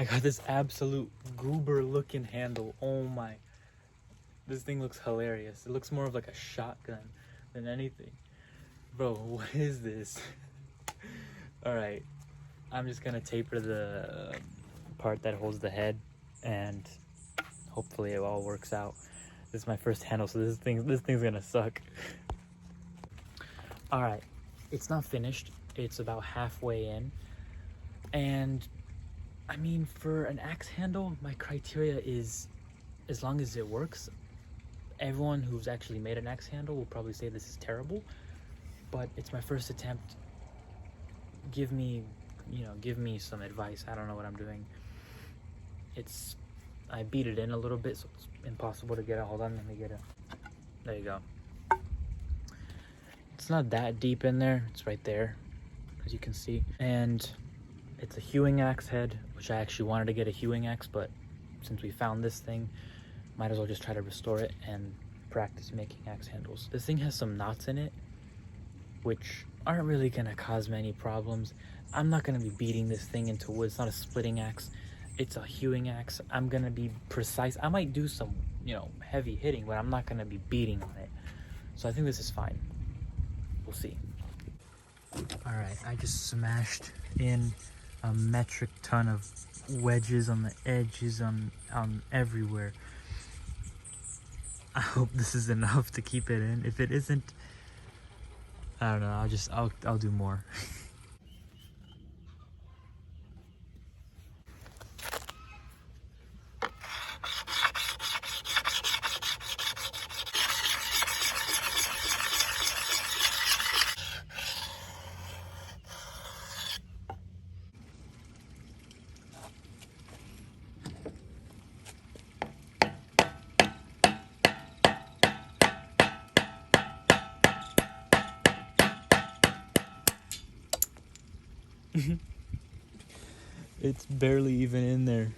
I got this absolute goober looking handle. Oh my. This thing looks hilarious. It looks more of like a shotgun than anything. Bro, what is this? Alright. I'm just gonna taper the part that holds the head and hopefully it all works out. This is my first handle, so this thing's gonna suck. Alright. It's not finished. It's about halfway in. And I mean, for an axe handle, my criteria is as long as it works. Everyone who's actually made an axe handle will probably say this is terrible, but it's my first attempt. Give me some advice. I don't know what I'm doing. I beat it in a little bit, so it's impossible to get it. Hold on, let me get it. There you go. It's not that deep in there. It's right there, as you can see. And it's a hewing axe head, which I actually wanted to get a hewing axe, but since we found this thing, might as well just try to restore it and practice making axe handles. This thing has some knots in it, which aren't really gonna cause many problems. I'm not gonna be beating this thing into wood. It's not a splitting axe. It's a hewing axe. I'm gonna be precise. I might do some, heavy hitting, but I'm not gonna be beating on it. So I think this is fine. We'll see. All right, I just smashed in a metric ton of wedges on the edges, on everywhere. I hope this is enough to keep it in. If it isn't, I don't know, I'll do more. It's barely even in there.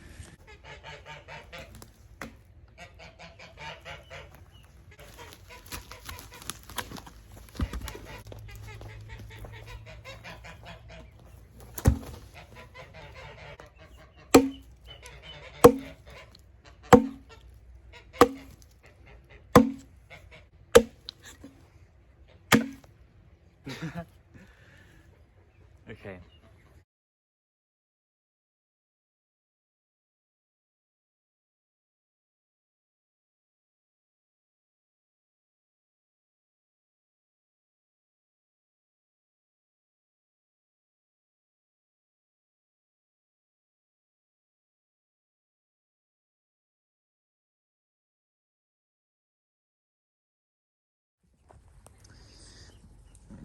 Okay.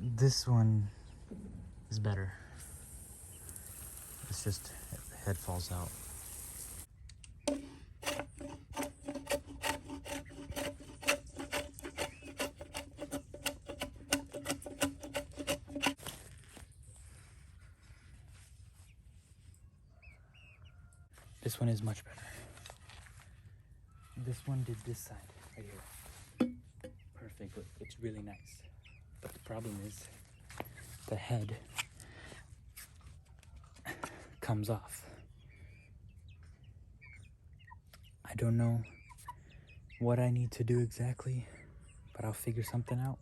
This one is better. It's just the head falls out. This one is much better. This one did this side right here. Perfect. Look, it's really nice. But the problem is the head comes off. I don't know what I need to do exactly, but I'll figure something out.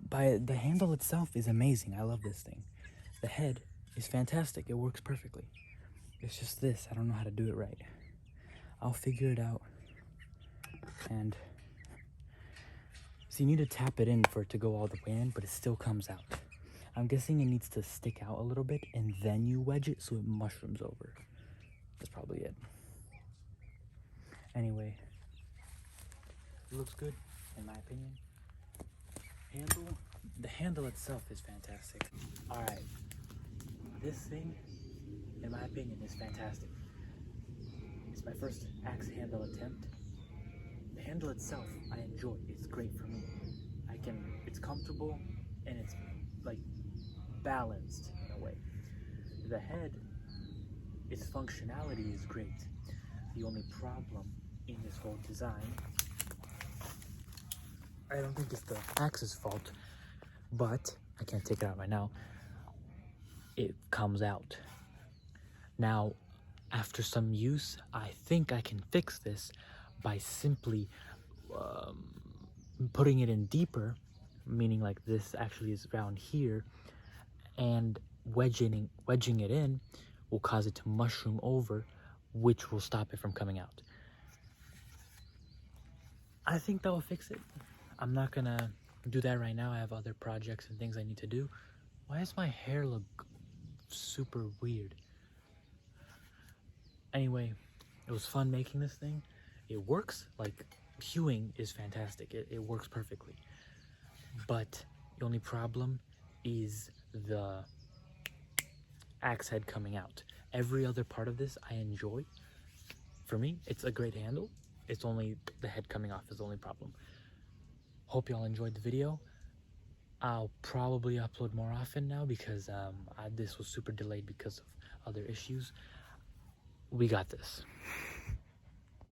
The handle itself is amazing. I love this thing. The head is fantastic. It works perfectly. It's just this. I don't know how to do it right. I'll figure it out. And so you need to tap it in for it to go all the way in, but it still comes out. I'm guessing it needs to stick out a little bit and then you wedge it so it mushrooms over. That's probably it. Anyway, it looks good in my opinion. The handle itself is fantastic. All right, this thing, in my opinion, is fantastic. It's my first axe handle attempt. The handle itself, I enjoy. It's great for me. It's comfortable and it's like balanced in a way. The head, its functionality is great. The only problem in this whole design, I don't think it's the axe's fault, but I can't take it out right now. It comes out. Now, After some use, I think I can fix this by simply putting it in deeper, meaning like this actually is around here, and wedging it in will cause it to mushroom over, which will stop it from coming out. I think that will fix it. I'm not gonna do that right now. I have other projects and things I need to do. Why does my hair look super weird? Anyway, it was fun making this thing. It works. Like, hewing is fantastic. It works perfectly. But the only problem is the axe head coming out. Every other part of this I enjoy. For me, it's a great handle. It's only the head coming off is the only problem. Hope y'all enjoyed the video. I'll probably upload more often now because this was super delayed because of other issues. We got this.